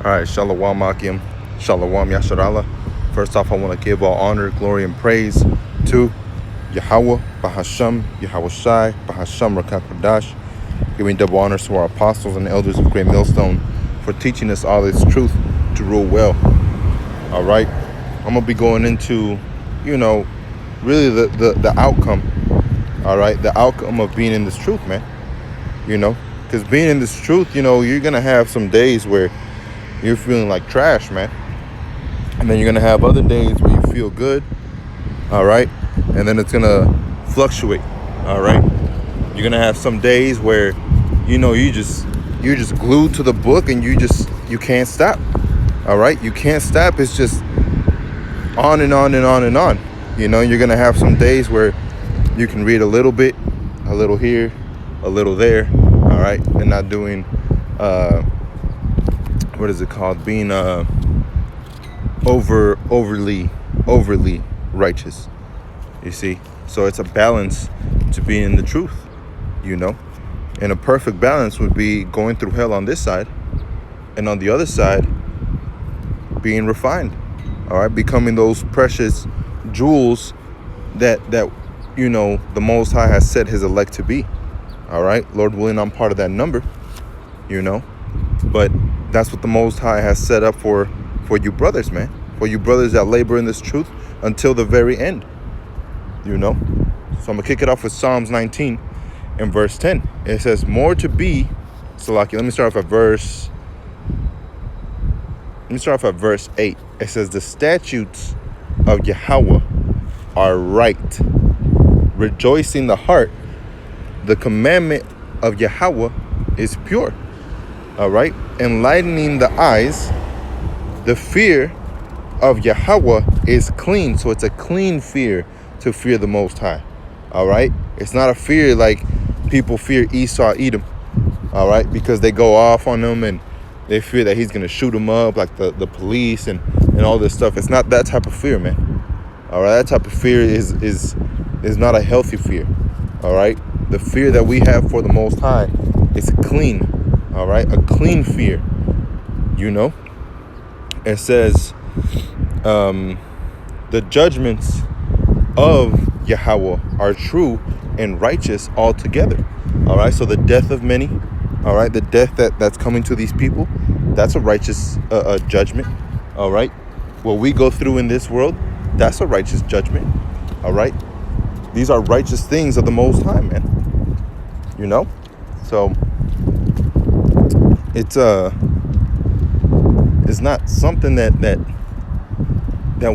All right, Shalom Akim, Shalom Yasharallah. First off, I want to give all honor, glory, and praise to Yahawah Bahasham Yahawashi, Bahasham Rakakadash, giving double honors to our apostles and elders of Great Millstone for teaching us all this truth to rule well. All right, I'm going to be going into, really the outcome, all right, the outcome of being in this truth, man, because being in this truth, you're going to have some days where you're feeling like trash, man. And then you're going to have other days where you feel good, all right? And then it's going to fluctuate, all right? You're going to have some days where, you're just glued to the book and you can't stop, all right? You can't stop. It's just on and on and on and on. You're going to have some days where you can read a little bit, a little here, a little there, all right? And not doing, what is it called? Being overly righteous. You see? So it's a balance to being in the truth, And a perfect balance would be going through hell on this side, and on the other side, being refined. All right, becoming those precious jewels that the Most High has set His elect to be. All right, Lord willing, I'm part of that number. But that's what the Most High has set up for you brothers, man. For you brothers that labor in this truth until the very end. So I'm going to kick it off with Psalms 19 and verse 10. It says, more to be, Salaki, let me start off at verse 8. It says, the statutes of Yahawah are right, rejoicing the heart. The commandment of Yahawah is pure. All right, enlightening the eyes. The fear of Yahawah is clean. So it's a clean fear to fear the Most High. All right, it's not a fear like people fear Esau, Edom. All right, because they go off on him and they fear that he's gonna shoot them up, like the police and all this stuff. It's not that type of fear, man. All right, that type of fear is not a healthy fear. All right, the fear that we have for the Most High is clean. All right, a clean fear. It says the judgments of Yahawah are true and righteous altogether. All right, so the death of many, all right, the death that's coming to these people, that's a righteous judgment. All right, what we go through in this world, that's a righteous judgment. All right, these are righteous things of the Most High, man. So it's not something that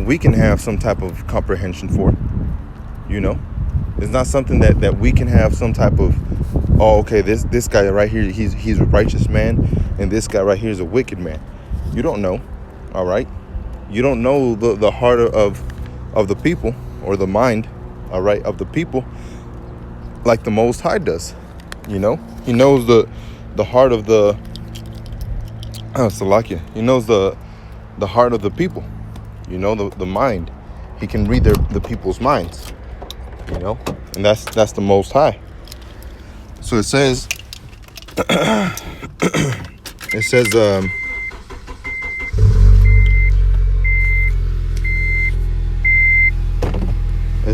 we can have some type of comprehension for. It's not something that we can have some type of, this guy right here, he's a righteous man, and this guy right here is a wicked man. You don't know. All right, you don't know the heart of the people, or the mind, all right, of the people, like the Most High does. He knows the heart of the Salakia. He knows the heart of the people. The mind. He can read the people's minds. And that's the Most High. So it says, it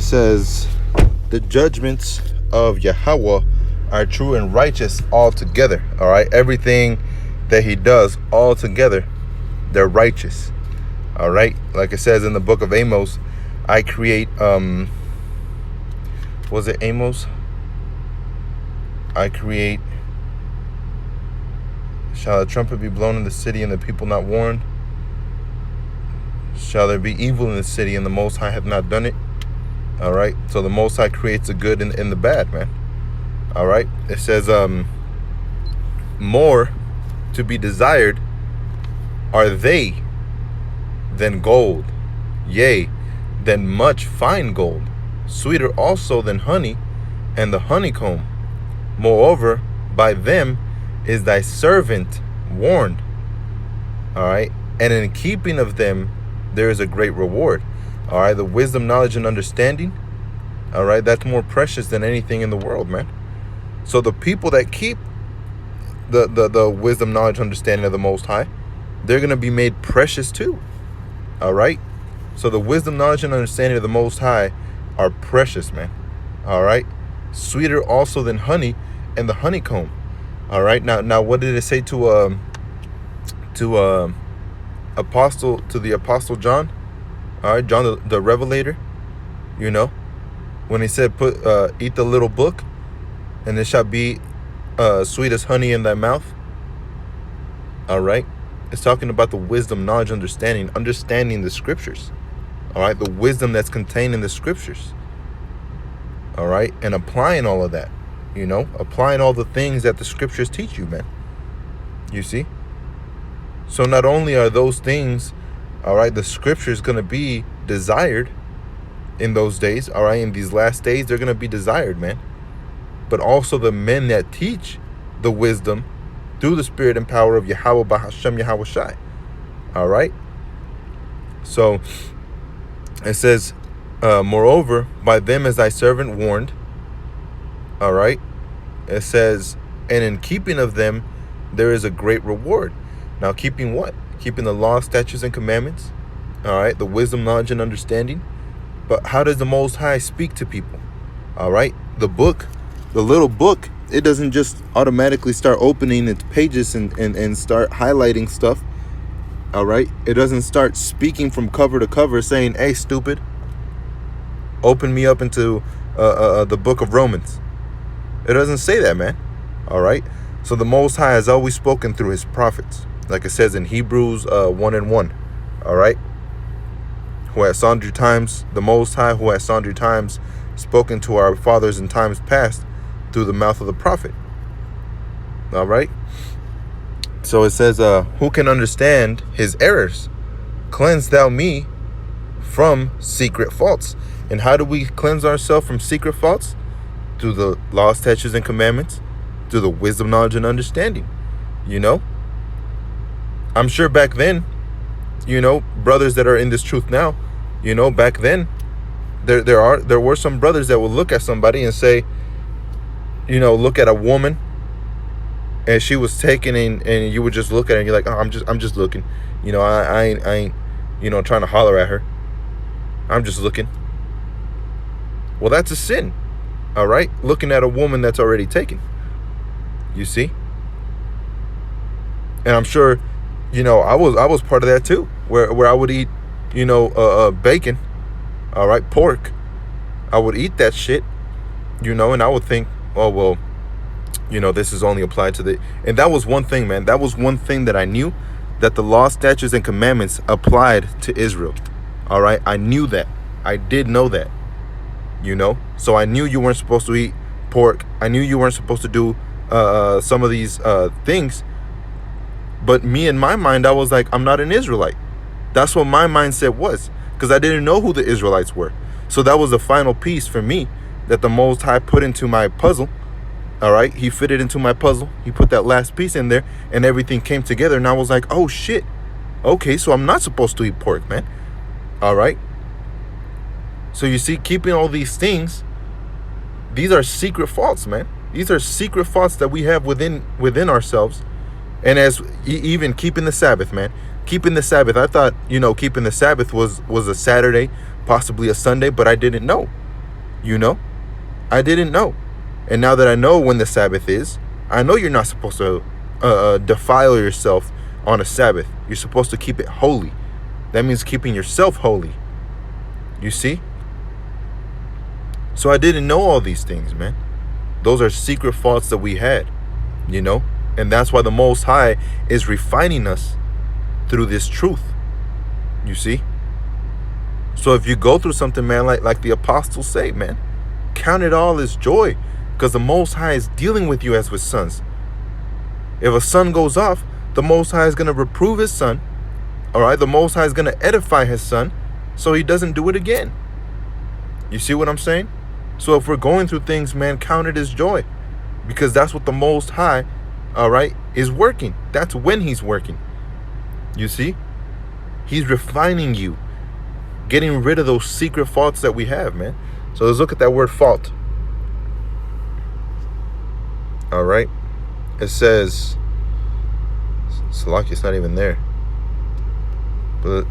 says, the judgments of Yahawah are true and righteous altogether. All right, everything that He does altogether, they're righteous. All right, like it says in the book of Amos, I create was it Amos? I create, shall a trumpet be blown in the city and the people not warned? Shall there be evil in the city and the Most High hath not done it? All right, so the Most High creates the good and the bad, man. All right, it says more to be desired are they than gold, yea, than much fine gold, sweeter also than honey and the honeycomb. Moreover, by them is thy servant warned. All right, and in keeping of them there is a great reward. All right, the wisdom, knowledge, and understanding, all right, that's more precious than anything in the world, man. So the people that keep the wisdom, knowledge, understanding of the Most High, they're going to be made precious too. All right. So the wisdom, knowledge, and understanding of the Most High are precious, man. All right. Sweeter also than honey and the honeycomb. All right. Now, what did it say to the apostle John? All right, John the Revelator. You know, when he said, eat the little book, and it shall be sweet as honey in thy mouth. All right. It's talking about the wisdom, knowledge, understanding the scriptures. All right. The wisdom that's contained in the scriptures. All right. And applying all of that, applying all the things that the scriptures teach you, man. You see? So not only are those things, all right, the scriptures going to be desired in those days, all right, in these last days, they're going to be desired, man. But also the men that teach the wisdom through the spirit and power of Yahawah Bahasham Yahawashi. All right. So it says, moreover, by them is thy servant warned. All right. It says, and in keeping of them, there is a great reward. Now, keeping what? Keeping the law, statutes, and commandments. All right. The wisdom, knowledge, and understanding. But how does the Most High speak to people? All right. The little book, it doesn't just automatically start opening its pages and start highlighting stuff. All right. It doesn't start speaking from cover to cover saying, hey, stupid, open me up into the book of Romans. It doesn't say that, man. All right. So the Most High has always spoken through his prophets. Like it says in Hebrews 1:1. All right. Who at sundry times, the Most High, who at sundry times spoken to our fathers in times past through the mouth of the prophet. All right. So it says, who can understand his errors? Cleanse thou me from secret faults. And how do we cleanse ourselves from secret faults? Through the law, statutes, and commandments, through the wisdom, knowledge, and understanding. I'm sure back then, brothers that are in this truth now, back then, there were some brothers that would look at somebody and say, look at a woman, and she was taken in, and you would just look at her and you're like, oh, I'm just looking, I ain't trying to holler at her. I'm just looking. Well, that's a sin. All right, looking at a woman that's already taken. You see? And I'm sure, I was part of that too, where I would eat, bacon, all right, pork. I would eat that shit, and I would think, oh, well, this is only applied to the, and that was one thing, man. That was one thing that I knew, that the law, statutes, and commandments applied to Israel. All right, I knew that. I did know that, so I knew you weren't supposed to eat pork. I knew you weren't supposed to do some of these things. But me, in my mind, I was like, I'm not an Israelite. That's what my mindset was, because I didn't know who the Israelites were. So that was the final piece for me that the Most High put into my puzzle. All right. He fitted into my puzzle. He put that last piece in there, and everything came together. And I was like, oh, shit. Okay, so I'm not supposed to eat pork, man. All right. So you see, keeping all these things, these are secret faults, man. These are secret faults that we have within ourselves. And as even keeping the Sabbath, man, keeping the Sabbath, I thought, keeping the Sabbath was a Saturday, possibly a Sunday, but I didn't know, I didn't know. And now that I know when the Sabbath is, I know you're not supposed to defile yourself on a Sabbath. You're supposed to keep it holy. That means keeping yourself holy. You see? So I didn't know all these things, man. Those are secret faults that we had, And that's why the Most High is refining us through this truth. You see? So if you go through something, man, like the apostles say, man, count it all as joy, because the Most High is dealing with you as with sons. If a son goes off, the Most High is going to reprove his son. All right? The Most High is going to edify his son so he doesn't do it again. You see what I'm saying? So if we're going through things, man, count it as joy, because that's what the Most High, all right, is working. That's when he's working. You see? He's refining you, getting rid of those secret faults that we have, man. So let's look at that word fault. All right. It says, Salaki, it's not even there. But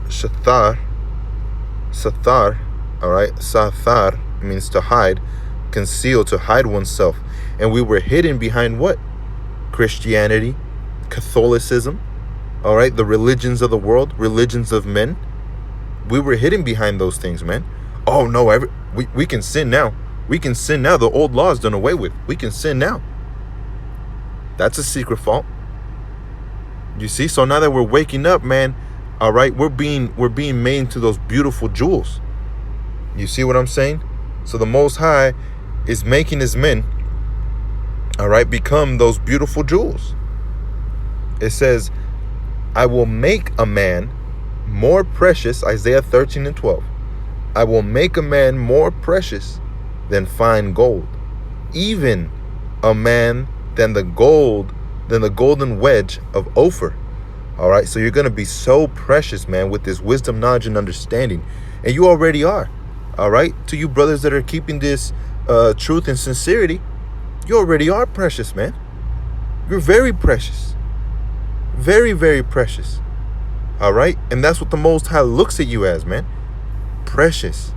sathar, all right, sathar means to hide, conceal, to hide oneself. And we were hidden behind what? Christianity, Catholicism, all right, the religions of the world, religions of men. We were hidden behind those things, man. Oh no, we can sin now. We can sin now. The old law is done away with. We can sin now. That's a secret fault. You see? So now that we're waking up, man, all right, we're being made into those beautiful jewels. You see what I'm saying? So the Most High is making his men, all right, become those beautiful jewels. It says, I will make a man more precious, Isaiah 13:12. I will make a man more precious than fine gold, even a man than the golden wedge of Ophir. All right, so you're going to be so precious, man, with this wisdom, knowledge, and understanding. And you already are. All right, to you brothers that are keeping this truth and sincerity, you already are precious, man. You're very precious. Very, very precious. All right, and that's what the Most High looks at you as, man. Precious.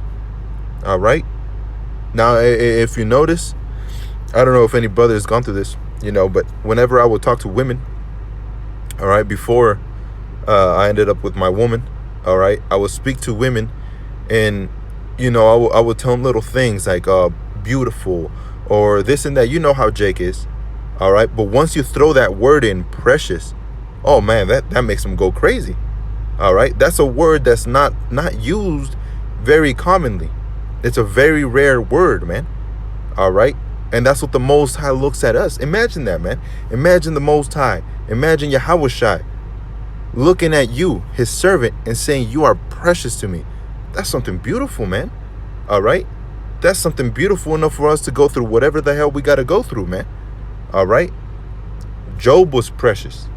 All right. Now, if you notice, I don't know if any brother has gone through this, but whenever I would talk to women, all right, before I ended up with my woman, all right, I would speak to women, and I would tell them little things like beautiful or this and that. You know how Jake is, all right. But once you throw that word in, precious, oh man, that makes them go crazy. All right, that's a word that's not used very commonly. It's a very rare word, man. All right, and that's what the Most High looks at us. Imagine that, man. Imagine the Most High. Imagine Yahawashi looking at you, his servant, and saying, you are precious to me. That's something beautiful, man. All right, that's something beautiful enough for us to go through whatever the hell we got to go through, man. All right, Job was precious.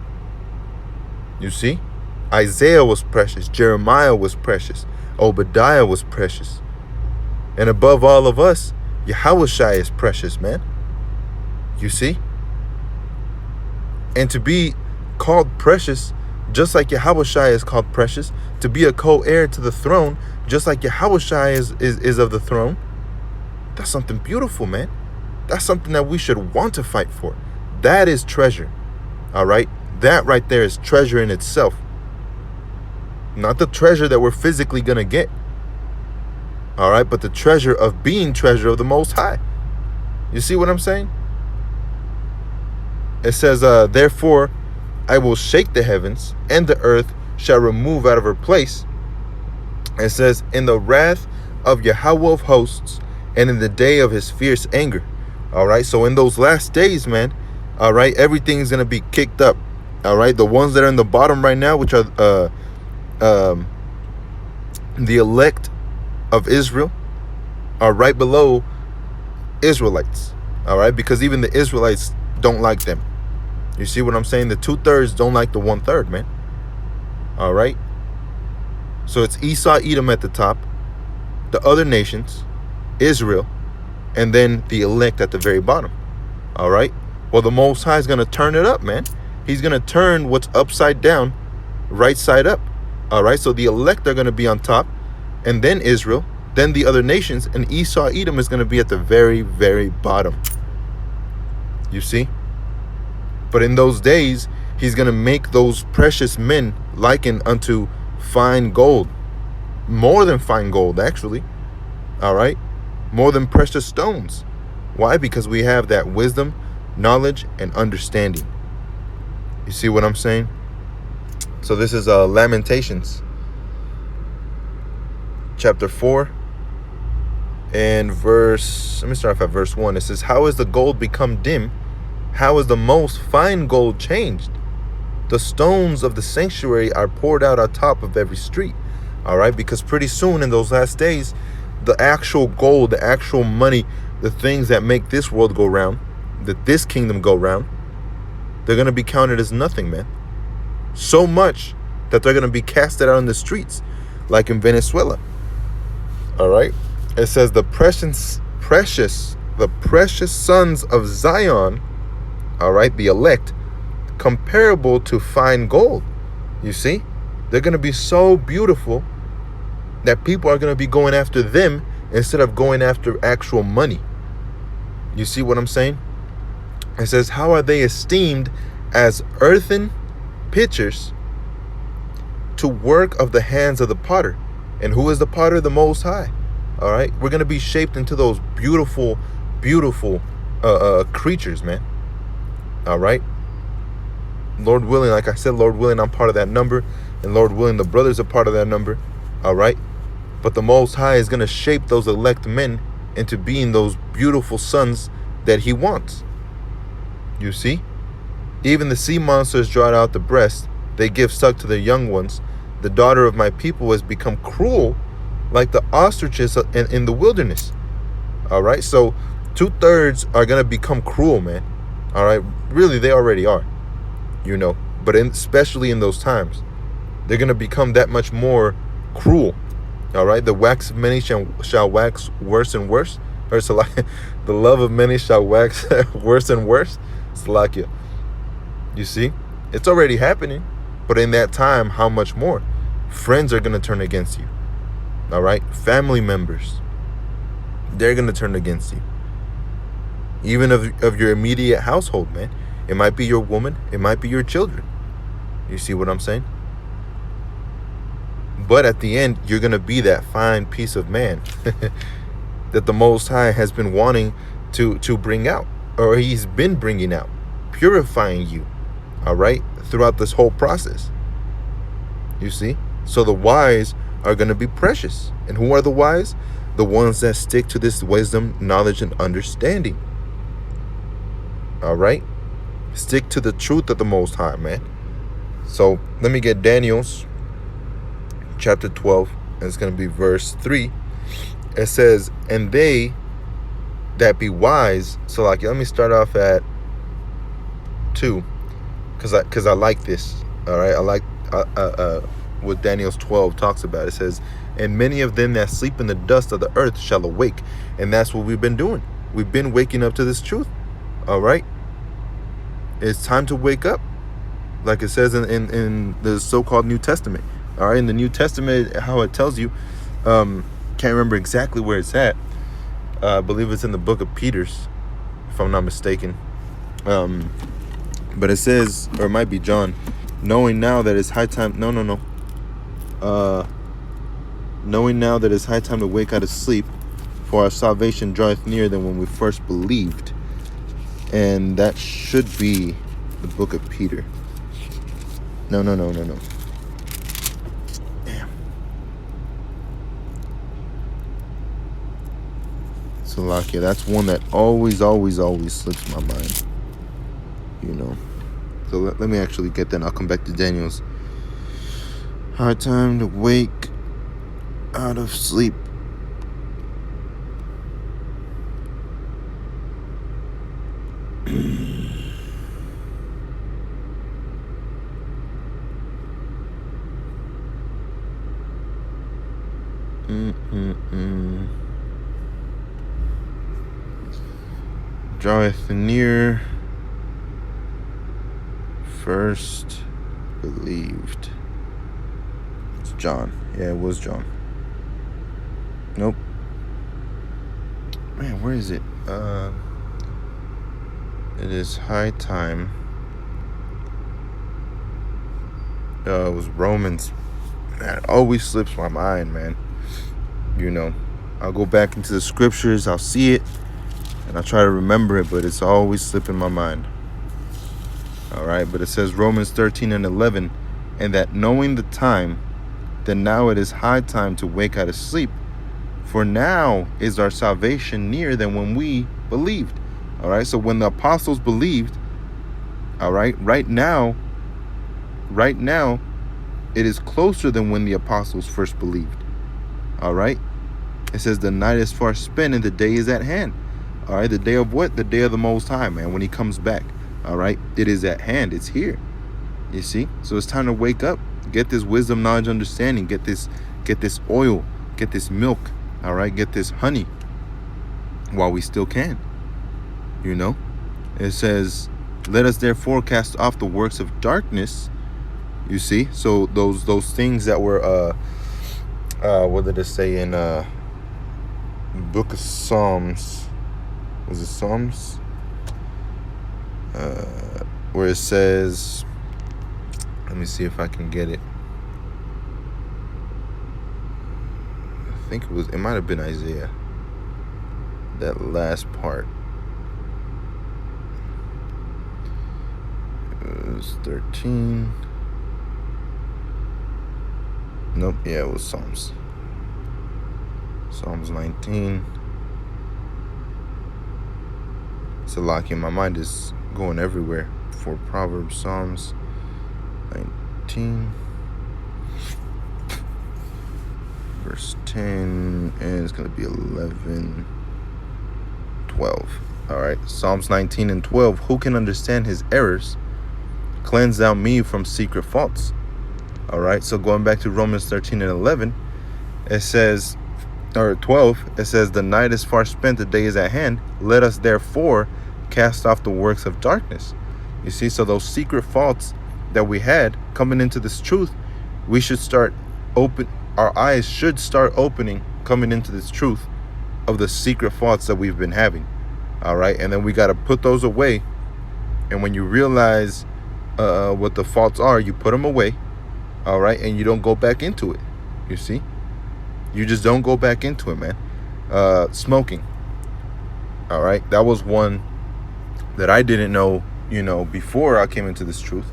You see, Isaiah was precious. Jeremiah was precious. Obadiah was precious. And above all of us, Yahawashi is precious, man. You see? And to be called precious, just like Yahawashi is called precious, to be a co-heir to the throne, just like Yahawashi is of the throne, that's something beautiful, man. That's something that we should want to fight for. That is treasure. All right? That right there is treasure in itself. Not the treasure that we're physically going to get. All right, but the treasure of being treasure of the Most High. You see what I'm saying? It says, therefore, I will shake the heavens, and the earth shall remove out of her place. It says, in the wrath of Yahawah of hosts, and in the day of his fierce anger. All right, so in those last days, man, all right, everything's going to be kicked up. All right, the ones that are in the bottom right now, which are the elect of Israel, are right below Israelites. All right, because even the Israelites don't like them. You see what I'm saying? The 2/3 don't like the 1/3, man. All right, so it's Esau, Edom at the top, the other nations, Israel, and then the elect at the very bottom. All right, well, the Most High is going to turn it up, man. He's going to turn what's upside down right side up. All right, so the elect are going to be on top, and then Israel, then the other nations, and Esau, Edom is going to be at the very, very bottom. You see? But in those days, he's going to make those precious men likened unto fine gold. More than fine gold, actually. All right? More than precious stones. Why? Because we have that wisdom, knowledge, and understanding. You see what I'm saying? So this is Lamentations, chapter 4, and let me start off at verse 1. It says, how is the gold become dim? How is the most fine gold changed? The stones of the sanctuary are poured out on top of every street. All right, because pretty soon in those last days, the actual gold, the actual money, the things that make this world go round, that this kingdom go round, they're going to be counted as nothing, man. So much that they're going to be casted out in the streets, like in Venezuela. All right. It says the precious sons of Zion, all right, the elect, comparable to fine gold. You see? They're going to be so beautiful that people are going to be going after them instead of going after actual money. You see what I'm saying? It says, how are they esteemed as earthen pitchers to work of the hands of the potter? And who is the potter? The Most High. All right, we're going to be shaped into those beautiful, beautiful creatures, man. All right. Lord willing, like I said, Lord willing, I'm part of that number. And Lord willing, the brothers are part of that number. All right. But the Most High is going to shape those elect men into being those beautiful sons that he wants. You see? Even the sea monsters draw out the breast. They give suck to their young ones. The daughter of my people has become cruel like the ostriches in the wilderness. All right. So 2/3 are going to become cruel, man. All right. Really, they already are, you know, but especially in those times, they're going to become that much more cruel. All right. The wax of many shall wax worse and worse. Or the love of many shall wax worse and worse. Salakia. You see, it's already happening. But in that time, how much more? Friends are going to turn against you. All right. Family members, they're going to turn against you. Even of your immediate household, man. It might be your woman. It might be your children. You see what I'm saying? But at the end, you're going to be that fine piece of man that the Most High has been wanting to bring out, or he's been bringing out, purifying you, all right, throughout this whole process. You see? So the wise are going to be precious. And who are the wise? The ones that stick to this wisdom, knowledge, and understanding. All right? Stick to the truth of the Most High, man. So let me get Daniel's chapter 12, and it's going to be verse 3. It says, and they that be wise. So like, let me start off at 2, because I like this. All right, I like what Daniel's 12 talks about. It says, and many of them that sleep in the dust of the earth shall awake. And that's what we've been doing. We've been waking up to this truth. All right, it's time to wake up, like it says in the so-called New Testament. All right, in the New Testament, how it tells you, can't remember exactly where it's at. I believe it's in the book of Peter's, if I'm not mistaken. But it says, or it might be John, knowing now that it's high time. No. Knowing now that it's high time to wake out of sleep, for our salvation draweth near than when we first believed. And that should be the book of Peter. No. Damn. Salakia, that's one that always slips my mind. You know. So let me actually get that. I'll come back to Daniel's. Hard time to wake out of sleep. Draweth near first believed. It's John. Yeah, it was John. Nope. Man, where is it? It is high time. It was Romans. Man, it always slips my mind, man. You know, I'll go back into the scriptures, I'll see it, and I'll try to remember it, but it's always slipping my mind. All right, but it says Romans 13:11, and that knowing the time, then now it is high time to wake out of sleep, for now is our salvation nearer than when we believed. All right, so when the apostles believed, all right, right now, it is closer than when the apostles first believed. All right, it says the night is far spent and the day is at hand. All right, the day of what? The day of the Most High, man, when he comes back. All right, it is at hand. It's here. You see? So it's time to wake up. Get this wisdom, knowledge, understanding. Get this oil. Get this milk. All right, get this honey while we still can. You know? It says, let us therefore cast off the works of darkness You see? So those things that were what did it say in book of Psalms? Was it Psalms? Where it says, let me see if I can get it. I think it might have been Isaiah. That last part. It was 13. Nope, yeah, it was Psalms. Psalms 19. It's a lock in. My mind is going everywhere for Proverbs. Psalms 19. Verse 10. And it's going to be 11. 12. Alright. Psalms 19 and 12. Who can understand his errors? Cleanse thou me from secret faults. Alright. So going back to Romans 13 and 11. It says, or 12, it says, the night is far spent, the day is at hand. Let us therefore cast off the works of darkness. You see, so those secret faults that we had coming into this truth, we should start our eyes should start opening coming into this truth of the secret faults that we've been having. All right. And then we got to put those away. And when you realize what the faults are, you put them away. All right. And you don't go back into it. You see? You just don't go back into it, man. Smoking. All right. That was one that I didn't know, before I came into this truth.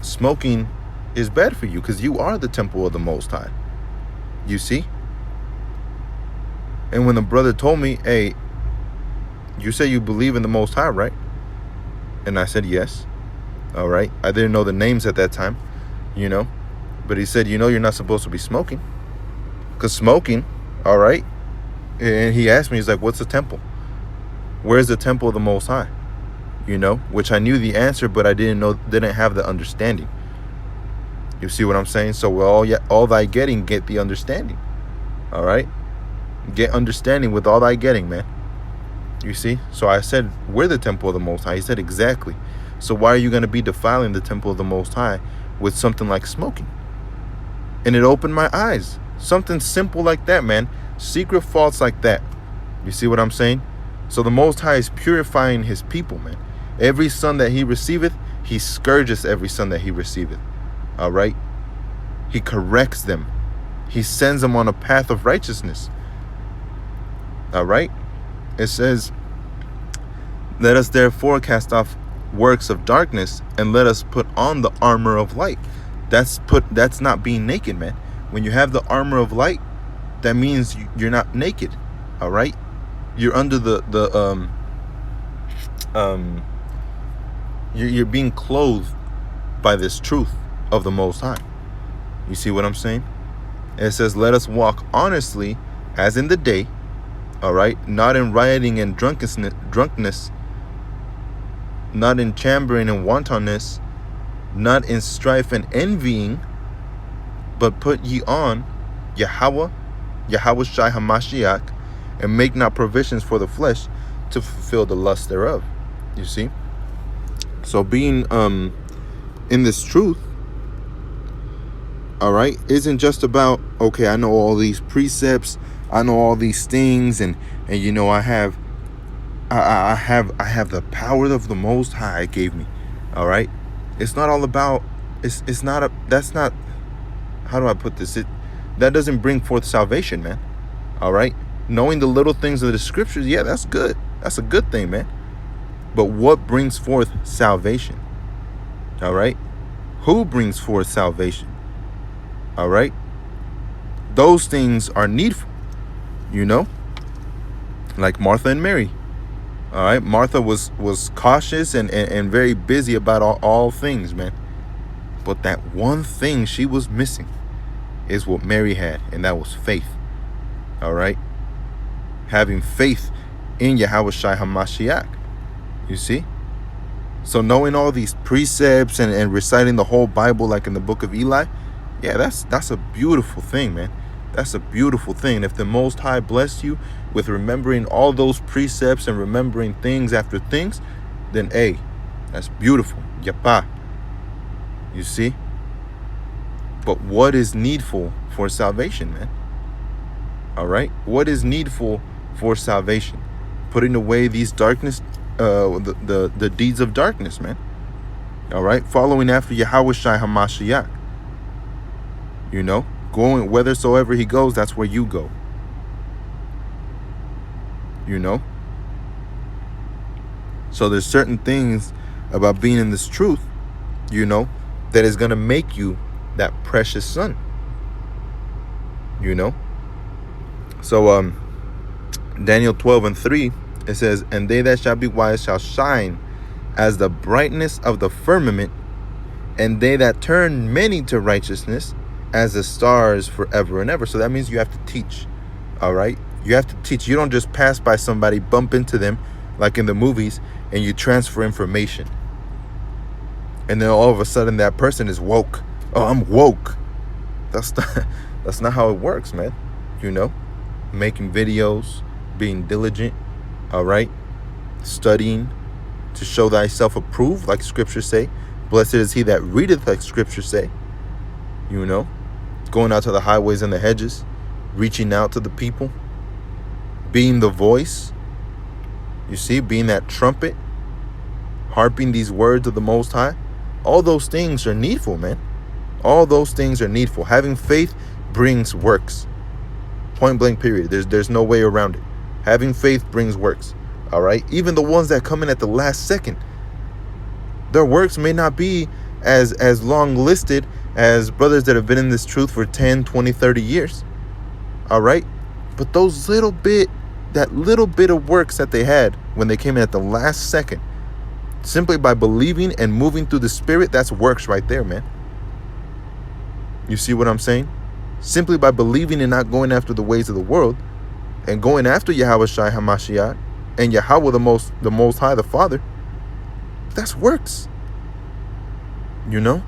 Smoking is bad for you because you are the temple of the Most High. You see? And when the brother told me, hey, you say you believe in the Most High, right? And I said, yes. All right. I didn't know the names at that time, But he said, you're not supposed to be smoking. Because smoking, all right. And he asked me, he's like, what's the temple? Where's the temple of the Most High? Which I knew the answer, but I didn't have the understanding. You see what I'm saying? So all thy getting, get the understanding. All right. Get understanding with all thy getting, man. You see? So I said, we're the temple of the Most High. He said, exactly. So why are you going to be defiling the temple of the Most High with something like smoking? And it opened my eyes. Something simple like that, man. Secret faults like that. You see what I'm saying? So the Most High is purifying his people, man. Every son that he receiveth, he scourges every son that he receiveth. All right? He corrects them. He sends them on a path of righteousness. All right? It says, let us therefore cast off works of darkness and let us put on the armor of light. That's not being naked, man. When you have the armor of light, that means you're not naked. All right? You're under you're being clothed by this truth of the Most High. You see what I'm saying? It says, let us walk honestly as in the day, all right? Not in rioting and drunkenness, not in chambering and wantonness, not in strife and envying, but put ye on Yahawah Hamashiach, and make not provisions for the flesh to fulfill the lust thereof. You see? So being in this truth, all right, isn't just about, okay, I know all these precepts, I know all these things, and I have the power of the Most High gave me. All right? It's not all about, that's not, how do I put this? That doesn't bring forth salvation, man. All right? Knowing the little things of the scriptures, yeah, that's good. That's a good thing, man. But what brings forth salvation? All right? Who brings forth salvation? All right? Those things are needful, like Martha and Mary. All right? Martha was cautious and very busy about all things, man. But that one thing she was missing is what Mary had, and that was faith. All right? Having faith in Yahawah Hamashiach. You see? So knowing all these precepts and reciting the whole Bible like in the book of Eli, yeah, that's a beautiful thing, man. That's a beautiful thing. If the Most High blessed you with remembering all those precepts and remembering things after things, then hey, that's beautiful. Yapa. You see? But what is needful for salvation, man? All right? What is needful for salvation? Putting away these darkness, the deeds of darkness, man. All right? Following after Yahawashi HaMashiach. You know? Going whithersoever he goes, that's where you go. You know? So there's certain things about being in this truth, you know, that is going to make you that precious son. You know? So Daniel 12:3, it says, and they that shall be wise shall shine as the brightness of the firmament, and they that turn many to righteousness as the stars forever and ever. So that means you have to teach. All right? You have to teach. You don't just pass by somebody, bump into them like in the movies, and you transfer information. And then all of a sudden that person is woke. Oh, I'm woke. That's not how it works, man. You know? Making videos, being diligent, all right? Studying to show thyself approved, like scripture say. Blessed is he that readeth, like scripture say. You know? Going out to the highways and the hedges, reaching out to the people, being the voice, you see, being that trumpet, harping these words of the Most High. All those things are needful, man. All those things are needful. Having faith brings works. Point blank period. There's no way around it. Having faith brings works. All right? Even the ones that come in at the last second, their works may not be as long listed as brothers that have been in this truth for 10, 20, 30 years. All right? But those that little bit of works that they had when they came in at the last second, simply by believing and moving through the Spirit, that's works right there, man. You see what I'm saying? Simply by believing and not going after the ways of the world and going after Yahawashi HaMashiach and Yahawah, the Most High, the Father, that's works. You know?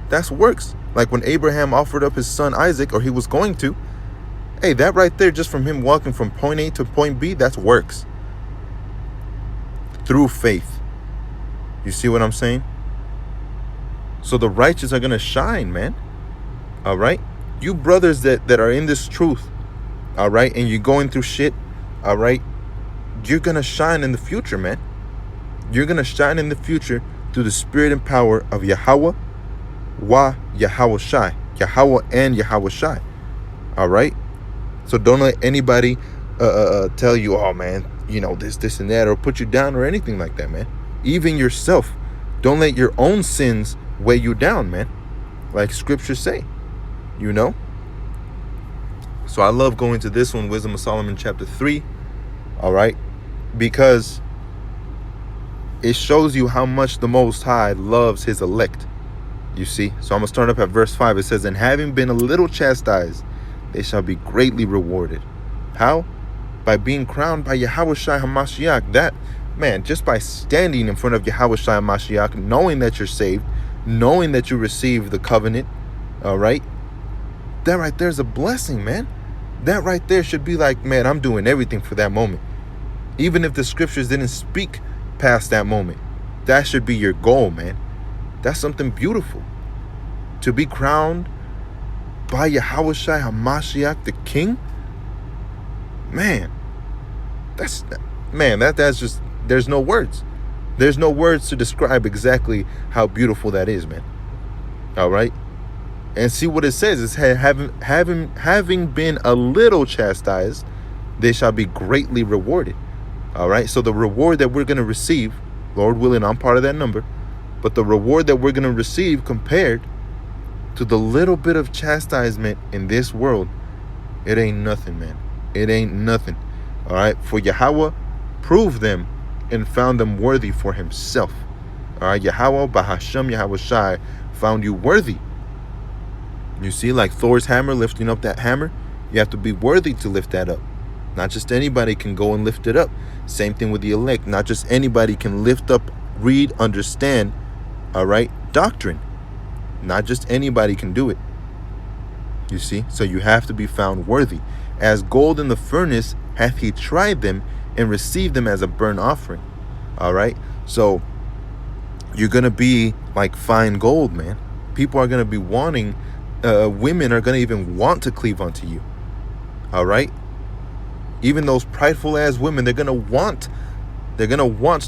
That's works. Like when Abraham offered up his son Isaac, or he was going to, hey, that right there, just from him walking from point A to point B, that's works. Through faith. You see what I'm saying? So the righteous are going to shine, man. All right? You brothers that are in this truth, all right, and you're going through shit, all right, you're going to shine in the future, man. You're going to shine in the future through the spirit and power of Yahawah Yahawashi. Yahawah and Yahawashi. All right? So don't let anybody tell you, oh, man, you know, this, and that, or put you down or anything like that, man. Even yourself. Don't let your own sins weigh you down, man. Like scripture say, you know? So I love going to this one, Wisdom of Solomon chapter 3, all right? Because it shows you how much the Most High loves his elect, you see? So I'm going to start up at verse 5. It says, and having been a little chastised, they shall be greatly rewarded. How? By being crowned by Yahawashi HaMashiach. That, man, just by standing in front of Yahawashi HaMashiach, knowing that you're saved, knowing that you receive the covenant, all right? That right there is a blessing, man. That right there should be like, man, I'm doing everything for that moment. Even if the scriptures didn't speak past that moment, that should be your goal, man. That's something beautiful. To be crowned by Yahawashi HaMashiach, the King, man, that's just, there's no words. There's no words to describe exactly how beautiful that is, man. All right? And see what it says. It's having been a little chastised, they shall be greatly rewarded. All right? So the reward that we're going to receive, Lord willing, I'm part of that number, but the reward that we're going to receive compared to the little bit of chastisement in this world, it ain't nothing, man. It ain't nothing. All right? For Yahawah proved them and found them worthy for himself. All right? Yahawah Bahasham Yahawashi found you worthy. You see, like Thor's hammer, lifting up that hammer, you have to be worthy to lift that up. Not just anybody can go and lift it up. Same thing with the elect. Not just anybody can lift up, read, understand, all right, doctrine. Not just anybody can do it. You see? So you have to be found worthy. As gold in the furnace hath he tried them and received them as a burnt offering. All right? So you're going to be like fine gold, man. people are going to be wanting, women are going to even want to cleave unto you. All right? Even those prideful ass women, they're going to want,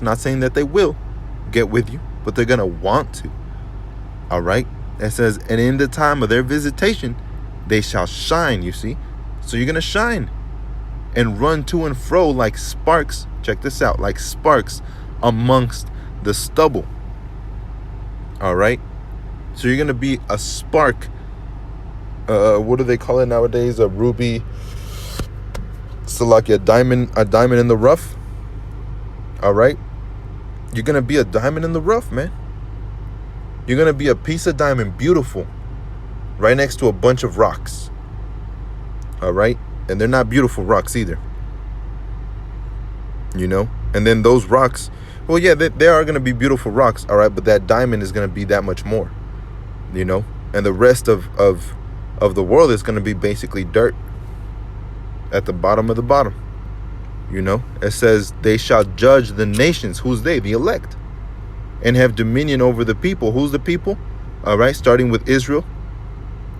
not saying that they will get with you, but they're going to want to. All right? It says, and in the time of their visitation, they shall shine, you see? So you're going to shine and run to and fro like sparks. Check this out, like sparks amongst the stubble. All right? So you're going to be a spark. What do they call it nowadays? A ruby. So like a diamond in the rough. All right? You're going to be a diamond in the rough, man. You're going to be a piece of diamond, beautiful, right next to a bunch of rocks. All right? And they're not beautiful rocks either. You know? And then those rocks, well, yeah, they are going to be beautiful rocks, all right? But that diamond is going to be that much more, you know? And the rest of the world is going to be basically dirt at the bottom of the bottom, you know? It says, they shall judge the nations. Who's they? The elect. And have dominion over the people. Who's the people? All right, starting with Israel.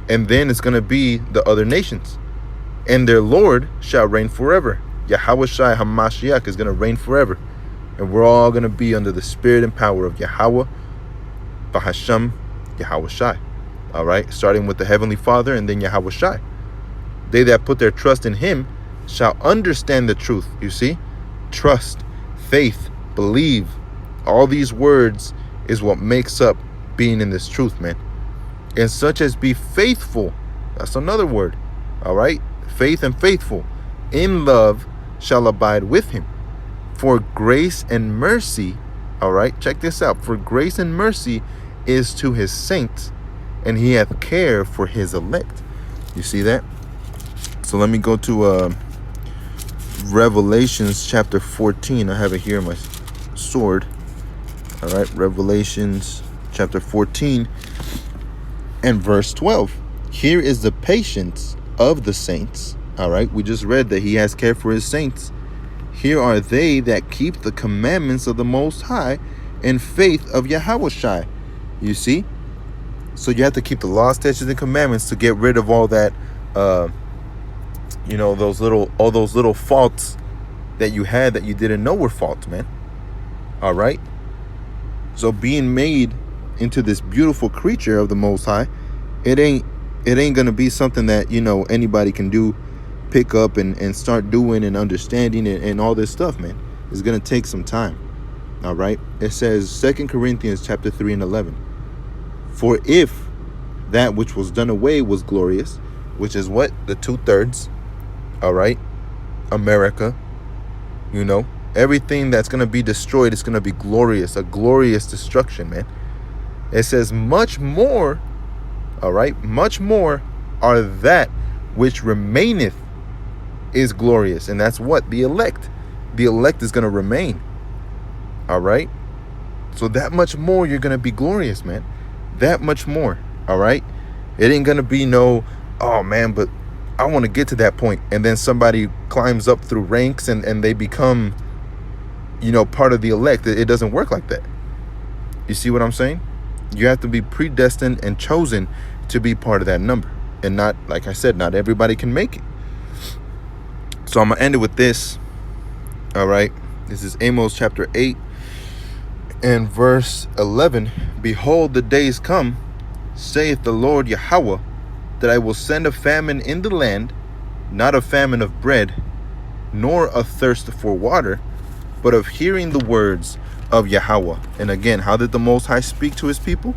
And then it's going to be the other nations. And their Lord shall reign forever. Yahawah Hamashiach is going to reign forever. And we're all going to be under the spirit and power of Yahawah Bahasham Yahawashi. All right, starting with the Heavenly Father and then Yahawashi. They that put their trust in him shall understand the truth. You see? Trust, faith, believe. All these words is what makes up being in this truth, man. And such as be faithful. That's another word. All right? Faith and faithful. In love shall abide with him. For grace and mercy, all right? Check this out. For grace and mercy is to his saints, and he hath care for his elect. You see that? So let me go to Revelations chapter 14. I have it here in my sword. All right, Revelations chapter 14 and verse 12. Here is the patience of the saints. All right, we just read that he has care for his saints. Here are they that keep the commandments of the Most High and faith of Yahawashi. You see? So you have to keep the law, statutes, and commandments to get rid of all that, you know, all those little faults that you had that you didn't know were faults, man. All right? So being made into this beautiful creature of the Most High, it ain't gonna be something that, you know, anybody can do, pick up and start doing and understanding it and all this stuff, man. It's gonna take some time. All right. It says 2 Corinthians chapter 3 and 11. For if that which was done away was glorious, which is what? The 2/3. All right. America, you know. Everything that's going to be destroyed is going to be glorious, a glorious destruction, man. It says much more, all right, much more are that which remaineth is glorious. And that's what? The elect. The elect is going to remain, all right? So that much more you're going to be glorious, man. That much more, all right? It ain't going to be no, oh, man, but I want to get to that point. And then somebody climbs up through ranks and they become, you know, part of the elect. It doesn't work like that. You see what I'm saying? You have to be predestined and chosen to be part of that number. And not, like I said, not everybody can make it. So I'm going to end it with this. All right. This is Amos chapter 8 and verse 11. Behold, the days come, saith the Lord Yahawah, that I will send a famine in the land, not a famine of bread, nor a thirst for water, but of hearing the words of Yahawah. And again, how did the Most High speak to his people?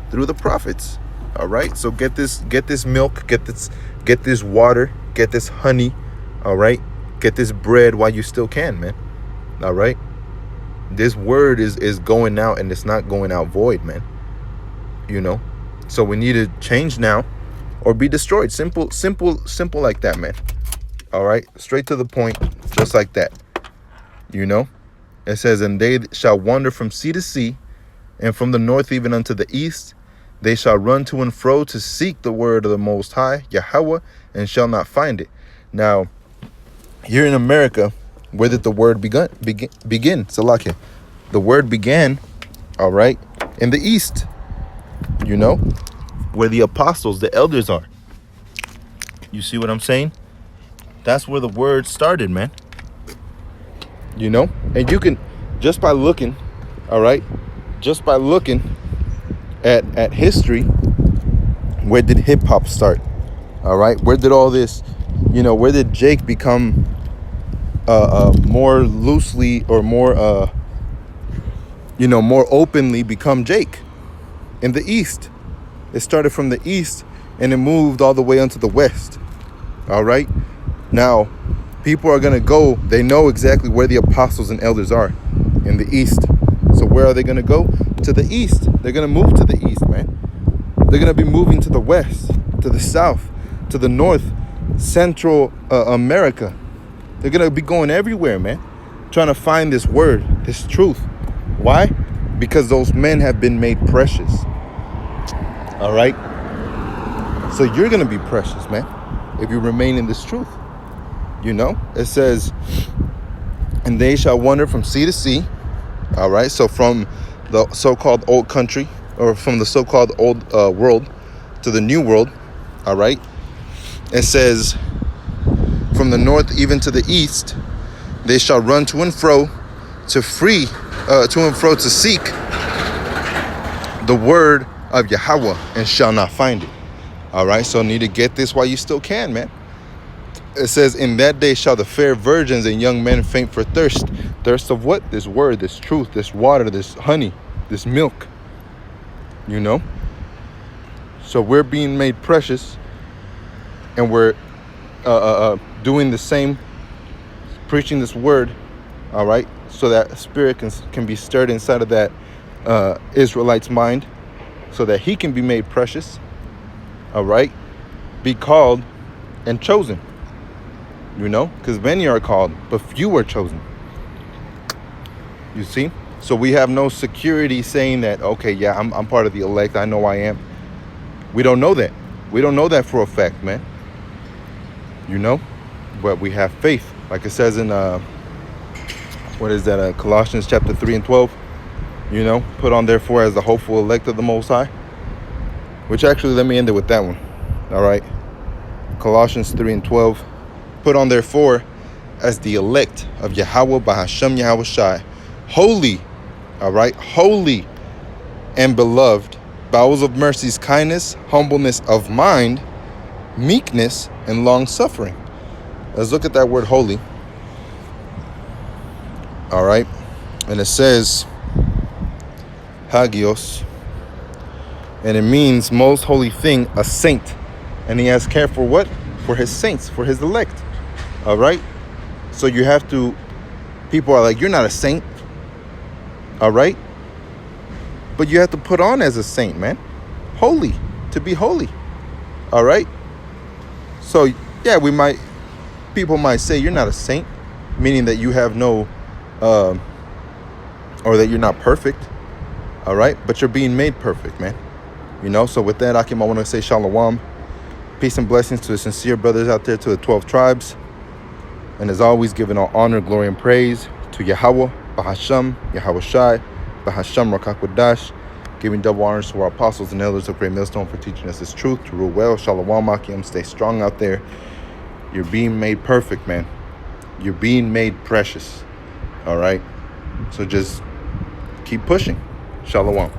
Through the prophets. All right. So get this milk, get this water, get this honey. All right. Get this bread while you still can, man. All right. This word is going out, and it's not going out void, man. You know. So we need to change now or be destroyed. Simple like that, man. All right. Straight to the point, just like that. You know, it says, and they shall wander from sea to sea, and from the north even unto the east. They shall run to and fro to seek the word of the Most High, Yahawah, and shall not find it. Now, here in America, where did the word begin? Salakia. The word began, all right, in the east. You know, where the apostles, the elders are. You see what I'm saying? That's where the word started, man. You know? And you can, just by looking, all right? Just by looking at history, where did hip hop start? All right? Where did all this, where did Jake become more loosely or more, more openly become Jake? In the East. It started from the East and it moved all the way onto the West. All right? Now, people are going to go, they know exactly where the apostles and elders are in the East. So where are they going to go? To the East. They're going to move to the East, man. They're going to be moving to the West, to the South, to the North, Central America. They're going to be going everywhere, man, trying to find this word, this truth. Why? Because those men have been made precious. All right? So you're going to be precious, man, if you remain in this truth. It says, and they shall wander from sea to sea. All right? So from the so-called old country, or from the so-called old world to the new world. All right? It says, from the north even to the east, they shall run to and fro to seek the word of Yahawah and shall not find it. All right, so need to get this while you still can, man. It says, in that day shall the fair virgins and young men faint for thirst. Thirst of what? This word, this truth, this water, this honey, this milk. So we're being made precious, and we're doing the same, preaching this word, all right, so that spirit can be stirred inside of that Israelite's mind, so that he can be made precious, all right, be called and chosen, because many are called, but few are chosen. You see? So we have no security saying that, okay, yeah, I'm part of the elect. I know I am. We don't know that. We don't know that for a fact, man. But we have faith. Like it says in, Colossians chapter 3 and 12. Put on therefore as the hopeful elect of the Most High. Which actually, let me end it with that one. All right. Colossians 3 and 12. Put on therefore as the elect of Yahawah Bahasham Yahawashi, holy, all right, holy and beloved, bowels of mercies, kindness, humbleness of mind, meekness, and long suffering. Let's look at that word holy. All right. And it says hagios, and it means most holy thing, a saint. And he has care for what? For his saints, for his elect. All right. So you have to, people are like, you're not a saint. All right. But you have to put on as a saint, man. Holy, to be holy. All right. So yeah, people might say you're not a saint, meaning that you have no, or that you're not perfect. All right. But you're being made perfect, man. So with that, Akim, I want to say shalom. Peace and blessings to the sincere brothers out there, to the 12 tribes. And as always, giving all honor, glory, and praise to Yahawah Bahasham Yahawashi, Bahasham Rakakwadash, giving double honors to our apostles and elders of Great Millstone for teaching us this truth, to rule well. Shalom, Akim. Stay strong out there. You're being made perfect, man. You're being made precious. All right? So just keep pushing. Shalom.